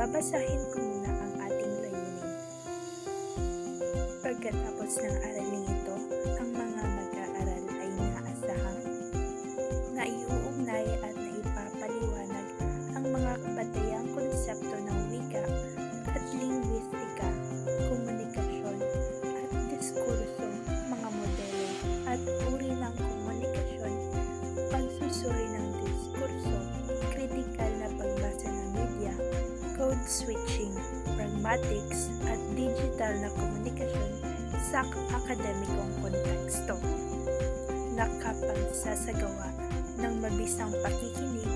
Babasahin ko muna ang ating layunin. Pagkatapos ng araling ito, ang mga mag-aaral ay inaasahang naiuugnay at naipapaliwanag ang mga kabatayang konsepto ng wika at lingwistika, komunikasyon at diskurso, mga modelo at uri ng komunikasyon, pagsusuri ng diskurso, kritikal na pagbasa ng media, code switching, pragmatics at digital na komunikasyon sa akademikong konteksto. Nakapagsasagawa ng mabisang pakikinig,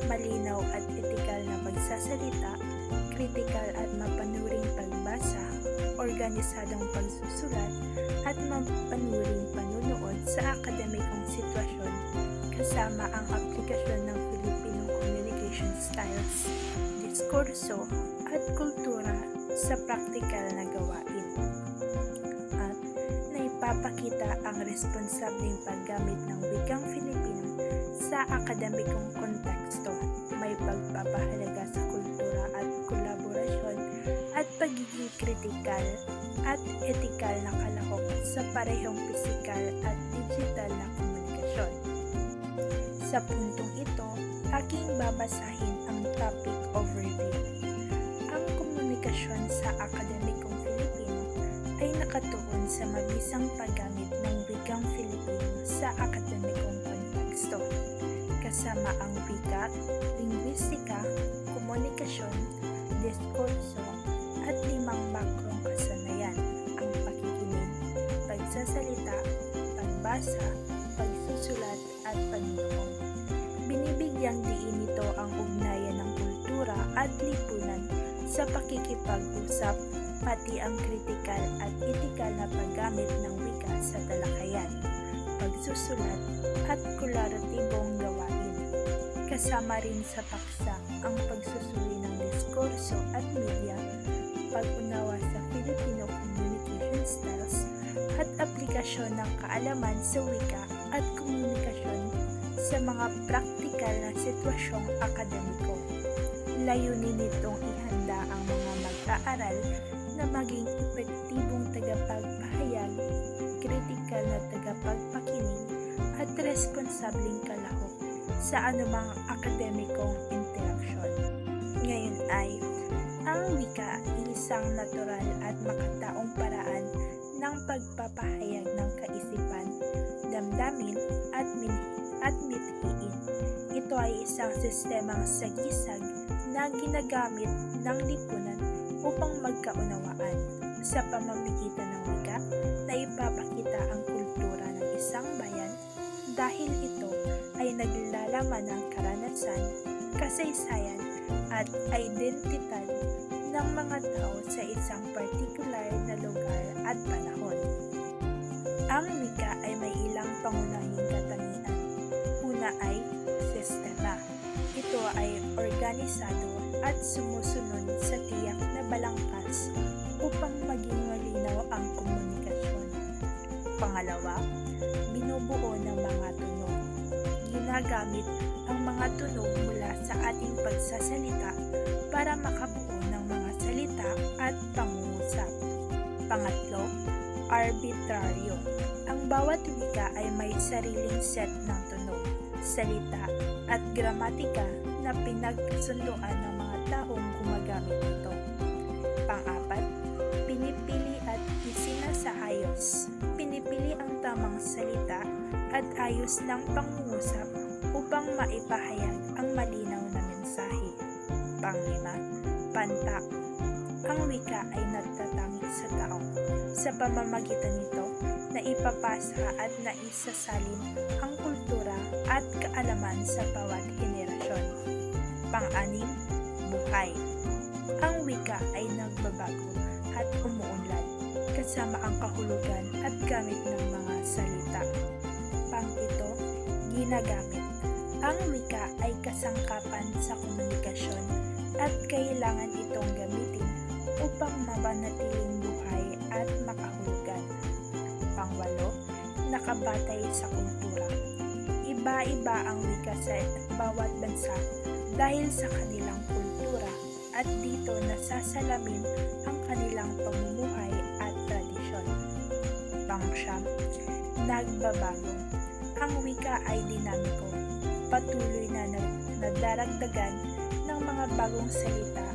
malinaw at etikal na pagsasalita, kritikal at mapanuring pagbasa, organisadong pagsusulat at mapanuring panunood sa akademikong sitwasyon kasama ang aplikasyon ng Filipino communication styles, diskurso at kultura sa praktikal na gawain. At naipapakita ang responsableng paggamit ng wikang Filipino sa akademikong konteksto, may pagpapahalaga sa kultura at kolaborasyon at pagiging kritikal at etikal na kalahok sa parehong pisikal at digital na komunikasyon. Sa puntong ito, aking babasahin ang topic overview. Ang komunikasyon sa akademikong Filipino ay nakatuon sa mabisang paggamit ng wikang Filipino sa akademikong konteksto, kasama ang wika, lingwistika, komunikasyon, diskurso, at 5 makrong kasanayan, ang pakikinig, pagsasalita, pagbasa, pagsusulat, at panunood. Binibigyang diin nito ang ugnayan ng kultura at lipunan sa pakikipag-usap, pati ang kritikal at etikal na paggamit ng wika sa talakayan, pagsusulat at kolaboratibong gawain. Kasama rin sa paksa ang pagsusuri ng diskurso at media, pag-unawa sa Filipino communication styles at aplikasyon ng kaalaman sa wika at komunikasyon sa mga praktikal na sitwasyong akademiko. Layunin nitong ihanda ang mga mag-aaral na maging epektibong tagapagpahayag, kritikal na tagapagpakinig at responsableng kalahok sa anumang akademikong interaksyon. Ngayon ay, ang wika ay isang natural at makataong paraan ng pagpapahayag ng kaisipan, damdamin at mithiin. Ito ay isang sistemang sagisag na ginagamit ng lipunan upang magkaunawaan. Sa pamamagitan ng wika, na ipapakita ang kultura ng isang bayan dahil ito ay naglalaman ng karanasan, kasaysayan at identidad ng mga tao sa isang partikular na lugar at panahon. Ang wika ay may ilang pangunahing katangian. Una ay sistema. Ito ay organisado at sumusunod sa tiyak na balangkas upang maging malinaw ang komunikasyon. Pangalawa, binubuo ng mga tunog. Ginagamit ang mga tunog mula sa ating pagsasalita para makabuo ng mga salita at pangungusap. Pangatlo, arbitraryo. Ang bawat wika ay may sariling set ng tunog, salita at gramatika na pinagsunduan ng mga taong gumagamit nito. Pang-apat, pinipili at isinasaayos. Pinipili ang tamang salita at ayos ng pangungusap upang maipahayag ang malinaw na mensahe. Pang-lima, pantao. Ang wika ay natatangi sa tao. Sa pamamagitan nito, naipapasa at naisasalin ang kultura at kaalaman sa bawat henerasyon. Pang-anim, buhay. Ang wika ay nagbabago at umuunlad, kasama ang kahulugan at gamit ng mga salita. Pang-ito, ginagamit. Ang wika ay kasangkapan sa komunikasyon at kailangan itong gamitin upang mapanatiling buhay at makahulugan. Pang-walo, nakabatay sa kultura. Iba-iba ang wika sa bawat bansa dahil sa kanilang kultura at dito nasasalamin ang kanilang pamumuhay at tradisyon. Pangsyam, nagbabago. Ang wika ay dinamiko, patuloy na nadaragdagan ng mga bagong salita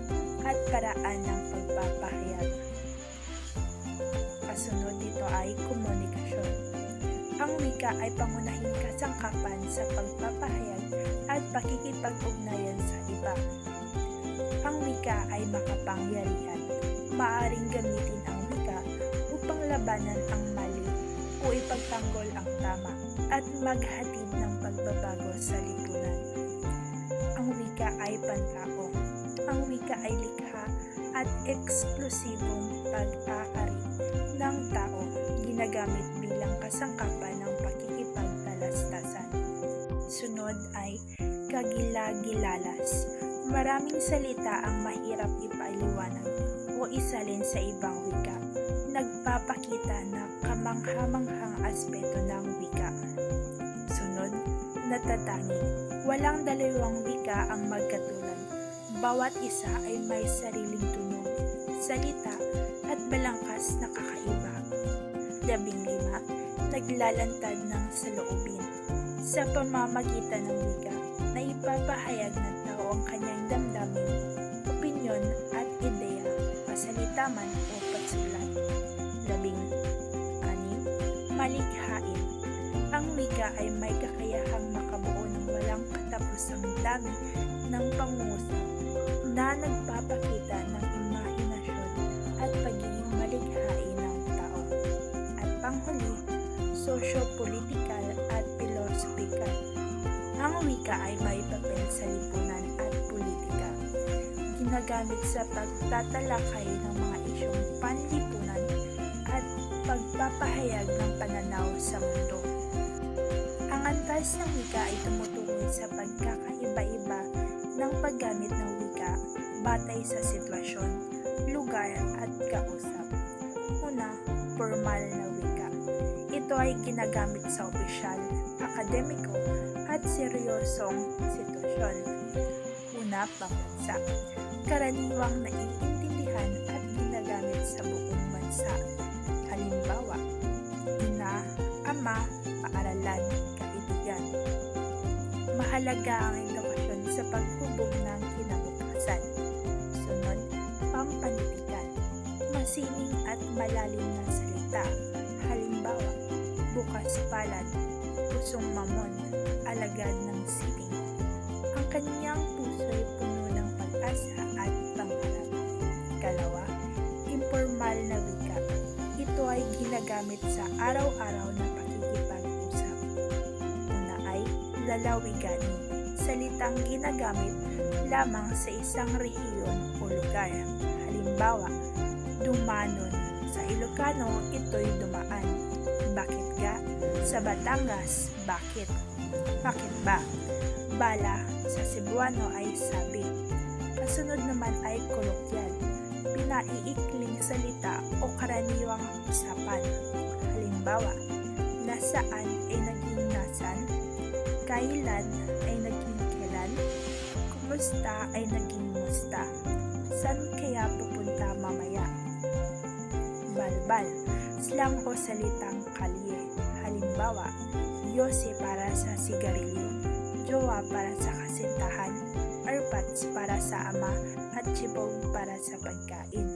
at paraan ng pagpapahayag. Kasunod dito ay komunikasyon. Ang wika ay pangunahing kasangkapan sa pagpapahayag at pakikipag-ugnayan sa iba. Ang wika ay makapangyarihan. Maaaring gamitin ang wika upang labanan ang mali o ipagtanggol ang tama at maghatid ng pagbabago sa lipunan. Ang wika ay pantao. Ang wika ay likha at eksklusibong pag-aari ng tao, ginagamit bilang kasangkapan ng pakikipagtalastasan. Sunod ay kagila-gilalas. Maraming salita ang mahirap ipaliwanag o isalin sa ibang wika. Nagpapakita na kamangha-manghang aspeto ng wika. Sunod, natatangi. Walang dalawang wika ang magkatulad. Bawat isa ay may sariling tunog, salita, at balangkas na kakaiba. 15. Naglalantad ng saloobin. Sa pamamagitan ng wika, naipapahayag ng tao ang kanyang damdamin, opinyon at ideya, pasalita man o pagsulat. 16. Malikhain. Ang wika ay may kakayahang makabuo ng walang katapusang dami ng pangungusap na nagpapakita ng imahinasyon at pagiging malikhain ng tao. At panghuli, sosyo-politikal at pilosophikal. Ang wika ay may papel sa lipunan at politika. Ginagamit sa pagtatalakay ng mga isyong panlipunan at pagpapahayag ng pananaw sa mundo. Ang antas ng wika ay tumutukoy sa pagkakaiba-iba ng paggamit ng wika batay sa sitwasyon, lugar at kausap. Una, formal na wika. Ito ay ginagamit sa opisyal, akademiko at seryosong sitwasyon. Una, pambansa. Karaniwang naiintindihan at ginagamit sa buong bansa. Halimbawa, ina, ama, paaralan, kaibigan. Mahalaga ang edukasyon sa paghubog ng kinabukasan. Sunod, pampanitikan. Masining at malalim na salita. Halimbawa, bukas palad, pusong mamon, alagad ng siling. Ang kanyang puso'y puno ng pag-asa at pangarap. Ikalawa, informal na wika. Ito ay ginagamit sa araw-araw na pakikipag-usap. Una ay lalawiganin. Salitang ginagamit lamang sa isang rehiyon o lugar. Halimbawa, dumanon. Sa Ilocano, ito'y dumaan. Bakit ga? Sa Batangas, bakit? Bakit ba? Bala, sa Cebuano ay sabi. Kasunod naman ay kolokyal. Pinaiikling salita o karaniwang usapan. Halimbawa, nasaan ay naging nasan, kailan ay naging kailan, kumusta ay naging musta, saan kaya pupunta mamaya. Balbal, slang o salitang kalye. Halimbawa, yose para sa sigarilyo, jowa para sa kasintahan, arpats para sa ama, at chibog para sa pagkain.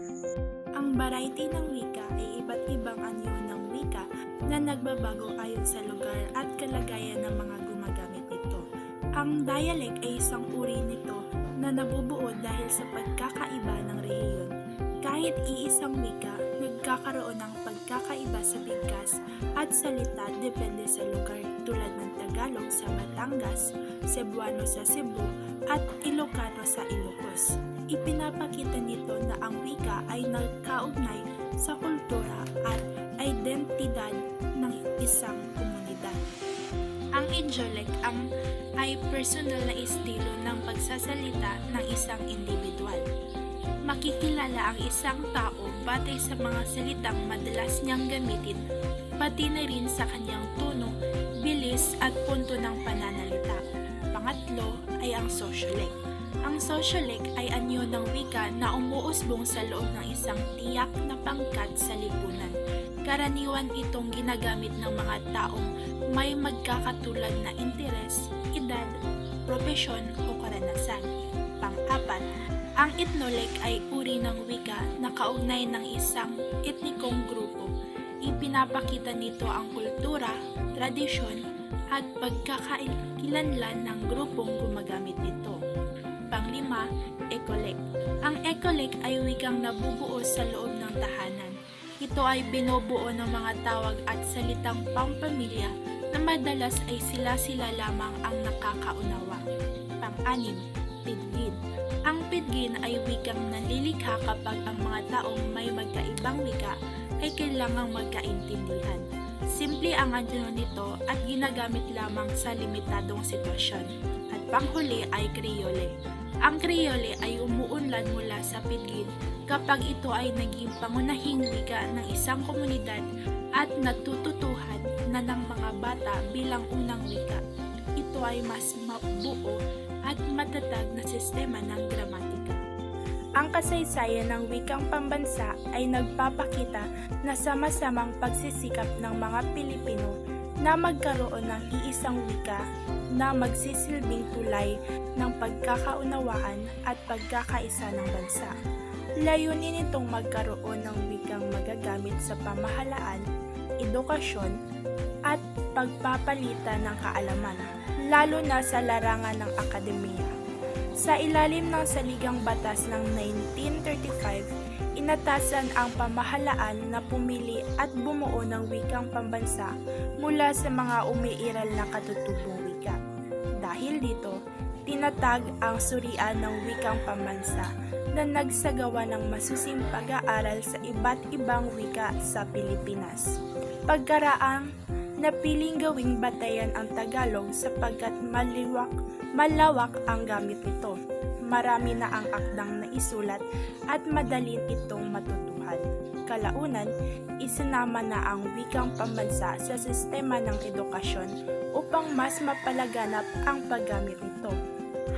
Ang variety ng wika ay iba't ibang anyo ng wika na nagbabago ayon sa lugar at kalagayan ng mga gumagamit nito. Ang dialect ay isang uri nito na nabubuo dahil sa pagkakaiba ng rehiyon. Kahit iisang wika, nagkakaroon ng pagkakaiba sa bigkas at salita depende sa lugar tulad ng Tagalog sa Batangas, Cebuano sa Cebu, at Ilocano sa Ilocos. Ipinapakita nito na ang wika ay nagkaugnay sa kultura at identidad ng isang komunidad. Ang idiolect ay personal na estilo ng pagsasalita ng isang individual. Makikilala ang isang tao batay sa mga salitang madalas niyang gamitin, pati na rin sa kanyang tono, bilis at punto ng pananalita. Pangatlo ay ang sociolect. Ang sociolek ay anyo ng wika na umuusbong sa loob ng isang tiyak na pangkat sa lipunan. Karaniwan itong ginagamit ng mga taong may magkakatulad na interes, edad, propesyon o karanasan. Pang-apat, ang etnolek ay uri ng wika na kaugnay ng isang etnikong grupo. Ipinapakita nito ang kultura, tradisyon, at pagkakakilanlan ng grupong gumagamit nito. Panglima, ekolek. Ang ekolek ay wikang nabubuo sa loob ng tahanan. Ito ay binubuo ng mga tawag at salitang pampamilya na madalas ay sila-sila lamang ang nakakaunawa. Pang-anim, pidgin. Ang pidgin ay wikang nalilikha kapag ang mga taong may magkaibang wika ay kailangang magkaintindihan. Simple ang anyo nito at ginagamit lamang sa limitadong sitwasyon. At panghuli ay Kriole. Ang Kriole ay umuunlad mula sa pidgin kapag ito ay naging pangunahing wika ng isang komunidad at natututuhan na ng mga bata bilang unang wika. Ito ay mas mabuo at matatag na sistema ng gramatika. Ang kasaysayan ng wikang pambansa ay nagpapakita na sama-samang pagsisikap ng mga Pilipino na magkaroon ng iisang wika na magsisilbing tulay ng pagkakaunawaan at pagkakaisa ng bansa. Layunin nitong magkaroon ng wikang magagamit sa pamahalaan, edukasyon, at pagpapalitan ng kaalaman, lalo na sa larangan ng akademiya. Sa ilalim ng Saligang Batas ng 1935, inatasan ang pamahalaan na pumili at bumuo ng wikang pambansa mula sa mga umiiral na katutubong wika. Dahil dito, tinatag ang surian ng wikang pambansa na nagsagawa ng masusing pag-aaral sa iba't ibang wika sa Pilipinas. Pagkaraang napiling gawing batayan ang Tagalog sapagkat malawak ang gamit nito. Marami na ang akdang naisulat at madalin itong matutuhan. Kalaunan, isinama na ang wikang pambansa sa sistema ng edukasyon upang mas mapalaganap ang paggamit nito.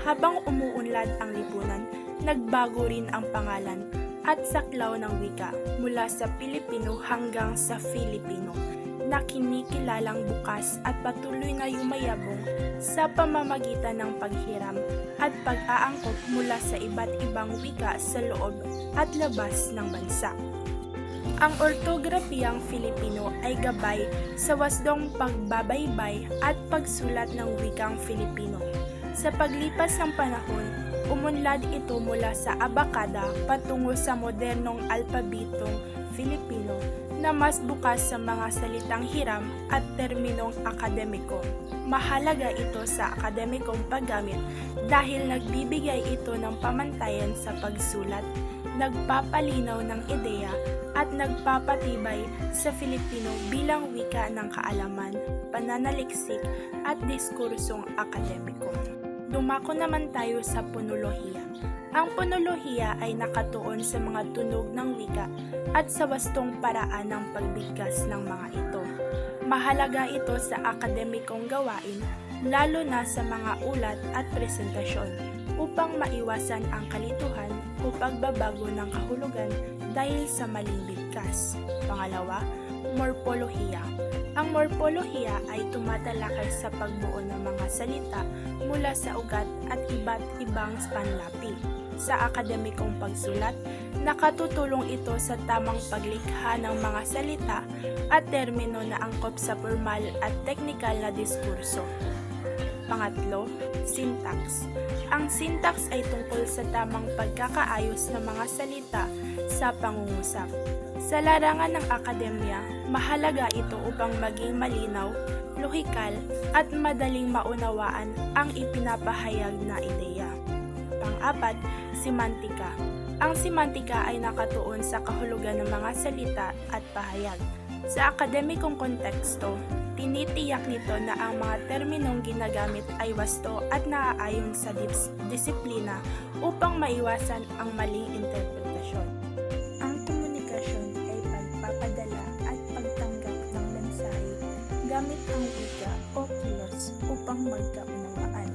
Habang umuunlad ang lipunan, nagbago rin ang pangalan at saklaw ng wika mula sa Pilipino hanggang sa Filipino, na kinikilalang bukas at patuloy na yumayabong sa pamamagitan ng paghiram at pag-aangkop mula sa iba't ibang wika sa loob at labas ng bansa. Ang ortografiyang Filipino ay gabay sa wasdong pagbabaybay at pagsulat ng wikang Filipino. Sa paglipas ng panahon, umunlad ito mula sa abakada patungo sa modernong alpabetong Filipino na mas bukas sa mga salitang hiram at terminong akademiko. Mahalaga ito sa akademikong paggamit dahil nagbibigay ito ng pamantayan sa pagsulat, nagpapalinaw ng ideya at nagpapatibay sa Filipino bilang wika ng kaalaman, pananaliksik at diskursong akademiko. Dumako naman tayo sa ponolohiya. Ang ponolohiya ay nakatuon sa mga tunog ng wika at sa wastong paraan ng pagbigkas ng mga ito. Mahalaga ito sa akademikong gawain, lalo na sa mga ulat at presentasyon, upang maiwasan ang kalituhan o pagbabago ng kahulugan dahil sa maling bigkas. Pangalawa, morpolohiya. Ang morpolohiya ay tumatalakay sa pagbuo ng mga salita mula sa ugat at iba't ibang panlapi. Sa akademikong pagsulat, nakatutulong ito sa tamang paglikha ng mga salita at termino na angkop sa formal at teknikal na diskurso. Pangatlo, syntax. Ang syntax ay tungkol sa tamang pagkakaayos ng mga salita sa pangungusap. Sa larangan ng akademya, mahalaga ito upang maging malinaw, lohikal, at madaling maunawaan ang ipinapahayag na ideya. Pang-apat, semantika. Ang semantika ay nakatuon sa kahulugan ng mga salita at pahayag. Sa akademikong konteksto, tinitiyak nito na ang mga terminong ginagamit ay wasto at naaayon sa disiplina upang maiwasan ang maling interpretasyon. Ang komunikasyon ay pagpapadala at pagtanggap ng mensahe gamit ang wika o kilos upang magkaunawaan.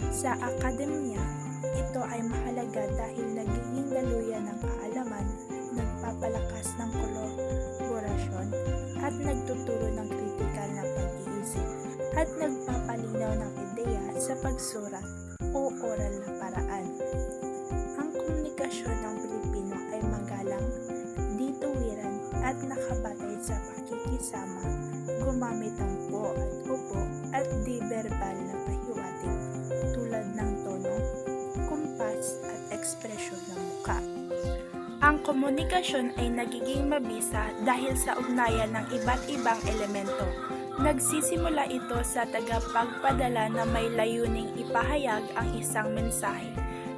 Sa akademya, Ito ay mahalaga dahil nagiging daluyan ng kaalaman, nagpapalakas ng kolaborasyon, at nagtuturo ng kritikal na pag-iisip, at nagpapalinaw ng ideya sa pagsurat o oral na paraan. Ang komunikasyon ng Pilipino ay magalang, dituwiran at nakabatay sa pakikisama, gumamit ng po at upo at di-verbal na pahiwatig tulad ng tono, kumpas at ekspresyon ng mukha. Ang komunikasyon ay nagiging mabisa dahil sa ugnayan ng iba't ibang elemento. Nagsisimula ito sa tagapagpadala na may layuning ipahayag ang isang mensahe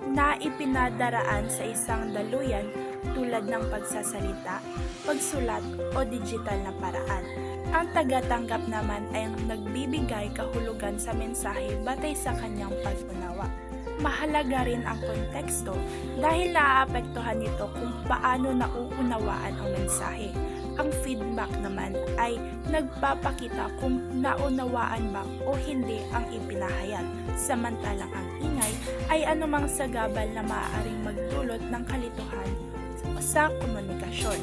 na ipinadaraan sa isang daluyan tulad ng pagsasalita, pagsulat o digital na paraan. Ang tagatanggap naman ay nagbibigay kahulugan sa mensahe batay sa kanyang pag-unawa. Mahalaga rin ang konteksto dahil naaapektuhan nito kung paano nauunawaan ang mensahe. Ang feedback naman ay nagpapakita kung naunawaan ba o hindi ang ipinahayag. Samantalang ang ingay ay anumang sagabal na maaaring magdulot ng kalituhan sa komunikasyon.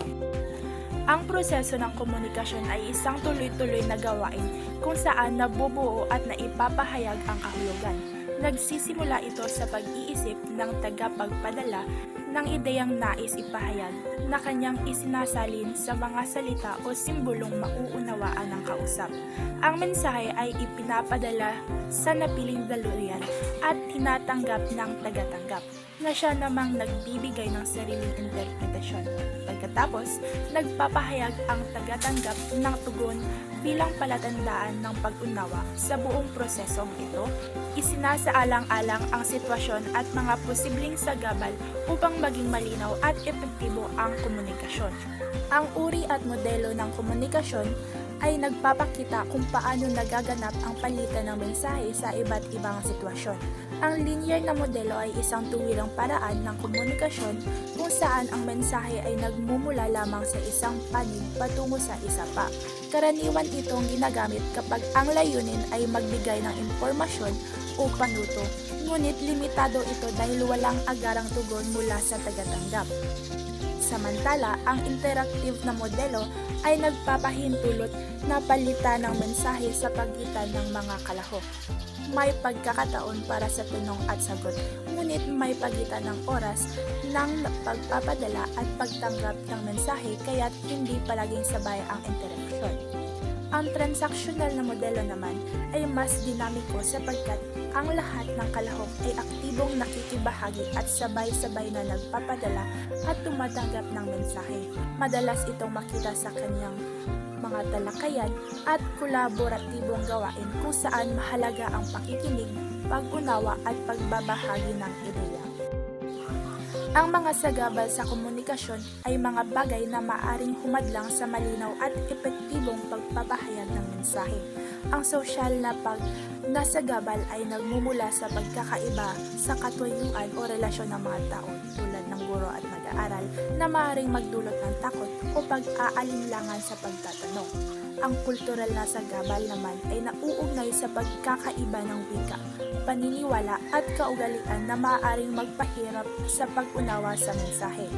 Ang proseso ng komunikasyon ay isang tuloy-tuloy na gawain kung saan nabubuo at naipapahayag ang kahulugan. Nagsisimula ito sa pag-iisip ng tagapagpadala ng ideyang nais ipahayag na kanyang isinasalin sa mga salita o simbolong mauunawaan ng kausap. Ang mensahe ay ipinapadala sa napiling daluyan at tinatanggap ng tagatanggap na siya namang nagbibigay ng sariling interpretasyon. Pagkatapos, nagpapahayag ang tagatanggap ng tugon bilang palatandaan ng pag-unawa sa buong prosesong ito. Isinasaalang-alang ang sitwasyon at mga posibleng sagabal upang maging malinaw at epektibo ang komunikasyon. Ang uri at modelo ng komunikasyon ay nagpapakita kung paano nagaganap ang palitan ng mensahe sa iba't ibang sitwasyon. Ang linear na modelo ay isang tuwirang paraan ng komunikasyon kung saan ang mensahe ay nagmumula lamang sa isang panig patungo sa isa pa. Karaniwan itong ginagamit kapag ang layunin ay magbigay ng impormasyon o panuto, ngunit limitado ito dahil walang agarang tugon mula sa tagatanggap. Samantala, ang interactive na modelo ay nagpapahintulot na palitan ng mensahe sa pagitan ng mga kalahok. May pagkakataon para sa tanong at sagot, ngunit may pagitan ng oras ng pagpapadala at pagtanggap ng mensahe kaya't hindi palaging sabay ang interaksyon. Ang transactional na modelo naman ay mas dinamiko sapagkat ang lahat ng kalahok ay aktibong nakikibahagi at sabay-sabay na nagpapadala at tumatanggap ng mensahe. Madalas itong makita sa kanyang mga talakayan at kolaboratibong gawain kung saan mahalaga ang pakikinig, pag-unawa at pagbabahagi ng ideya. Ang mga sagabal sa komunikasyon ay mga bagay na maaring humadlang sa malinaw at epektibong pagpapahayag ng mensahe. Ang sosyal na nasagabal ay nagmumula sa pagkakaiba sa katuyuan o relasyon ng mga tao tulad ng guro at mag-aaral na maaaring magdulot ng takot o pag-aalinlangan sa pagtatanong. Ang kultural na sagabal naman ay nauugnay sa pagkakaiba ng wika, paniniwala at kaugalian na maaaring magpahirap sa pag-unawa sa mensahe.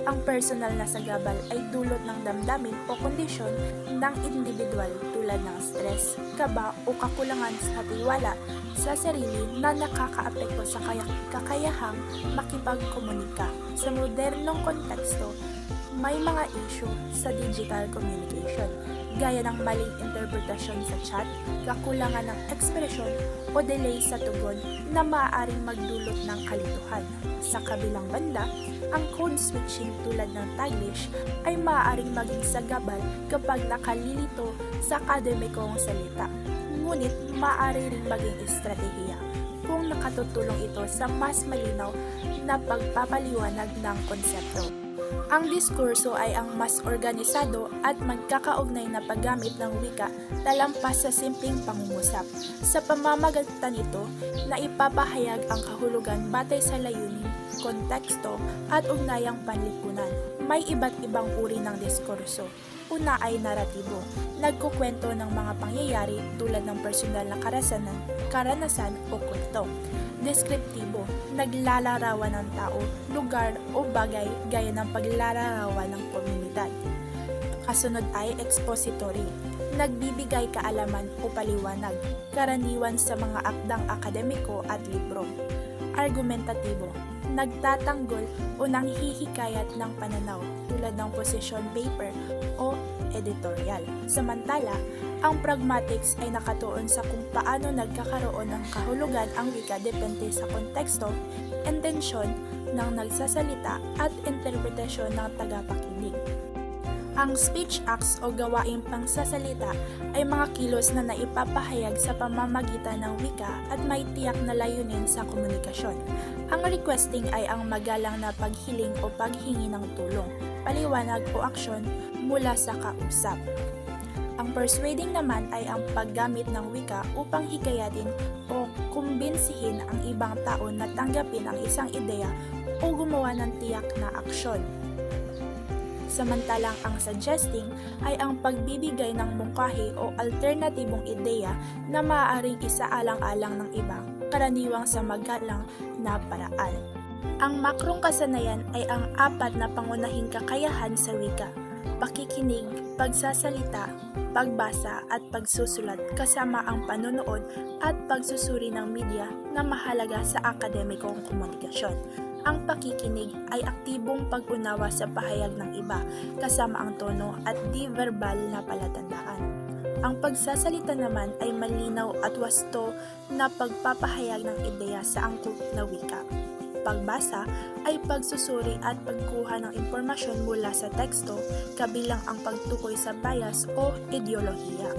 Ang personal na sagabal ay dulot ng damdamin o kondisyon ng individual tulad ng stress, kaba o kakulangan sa tiwala sa sarili na nakakaapekto sa kakayahang makipagkomunika. Sa modernong konteksto, may mga issue sa digital communication gaya ng maling interpretasyon sa chat, kakulangan ng ekspresyon o delay sa tugon na maaaring magdulot ng kalituhan. Sa kabilang banda, ang code switching tulad ng Taglish ay maaaring maging sagabal kapag nakalilito sa akademikong salita. Ngunit maaari ring maging estratehiya kung nakatutulong ito sa mas malinaw na pagpapaliwanag ng konsepto. Ang diskurso ay ang mas organisado at magkakaugnay na paggamit ng wika talampas sa simpleng pangungusap. Sa pamamagitan nito, naipapahayag ang kahulugan batay sa layunin, konteksto at ugnayang panlipunan. May iba't ibang uri ng diskurso. Una ay naratibo. Nagkukwento ng mga pangyayari tulad ng personal na karanasan o kwento. Deskriptibo. Naglalarawan ng tao, lugar o bagay gaya ng paglalarawan ng komunidad. Kasunod ay expository. Nagbibigay kaalaman o paliwanag, karaniwan sa mga akdang akademiko at libro. Argumentatibo. Nagtatanggol o nanghihikayat ng pananaw tulad ng position paper o editorial. Samantala, ang pragmatics ay nakatuon sa kung paano nagkakaroon ng kahulugan ang wika depende sa konteksto, intensyon ng nagsasalita at interpretasyon ng tagapakinig. Ang speech acts o gawaing pangsasalita ay mga kilos na naipapahayag sa pamamagitan ng wika at may tiyak na layunin sa komunikasyon. Ang requesting ay ang magalang na paghiling o paghingi ng tulong, paliwanag o aksyon mula sa kausap. Ang persuading naman ay ang paggamit ng wika upang hikayatin o kumbinsihin ang ibang tao na tanggapin ang isang ideya o gumawa ng tiyak na aksyon. Samantalang ang suggesting ay ang pagbibigay ng mungkahi o alternatibong ideya na maaaring isaalang-alang ng iba, karaniwang sa magalang na paraan. Ang makrong kasanayan ay ang apat na pangunahing kakayahan sa wika: pakikinig, pagsasalita, pagbasa at pagsusulat kasama ang panonood at pagsusuri ng media na mahalaga sa akademikong komunikasyon. Ang pakikinig ay aktibong pag-unawa sa pahayag ng iba kasama ang tono at di-verbal na palatandaan. Ang pagsasalita naman ay malinaw at wasto na pagpapahayag ng ideya sa angkop na wika. Pagbasa ay pagsusuri at pagkuha ng impormasyon mula sa teksto kabilang ang pagtukoy sa bias o ideolohiya.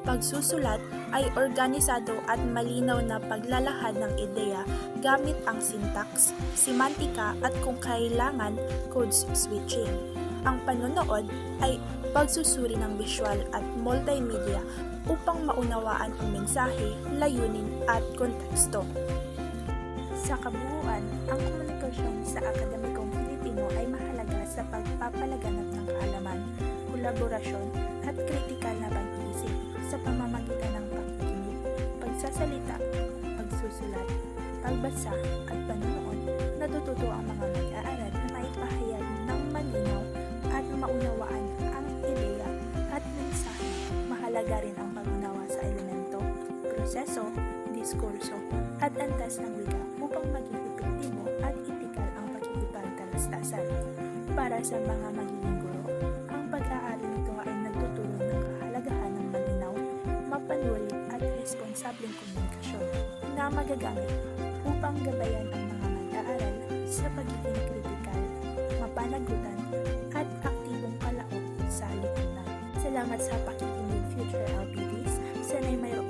Pagsusulat ay organisado at malinaw na paglalahad ng ideya gamit ang syntax, semantika at kung kailangan, code switching. Ang panonood ay pagsusuri ng visual at multimedia upang maunawaan ang mensahe, layunin at konteksto. Sa kabuuan, ang komunikasyon sa akademikong Pilipino ay mahalaga sa pagpapalaganap ng kaalaman, kolaborasyon at kritikal na pag-iisip sa pamamagitan ng pakikinig, pagsasalita, pagsusulat, pagbasa at panonood. Natututo ang mga mag-aaral na maipahayag ng malinaw at maunawaan ang ideya at mensahe. Mahalaga rin ang pag-unawa sa elemento, proseso, diskurso at antas ng wika upang maging epektibo at etikal ang pakikipagtalastasan. Para sa mga magiging guro, ang pag-aaral nito ay nagtuturo ng kahalagahan ng malinaw, mapanuri at responsableng komunikasyon na magagamit upang gabayan ang mga mag-aaral sa pagiging kritikal, mapanagutan at aktibong kalaok sa lipunan. Salamat sa pakikinig, Future LPDs. Sana'y mayroon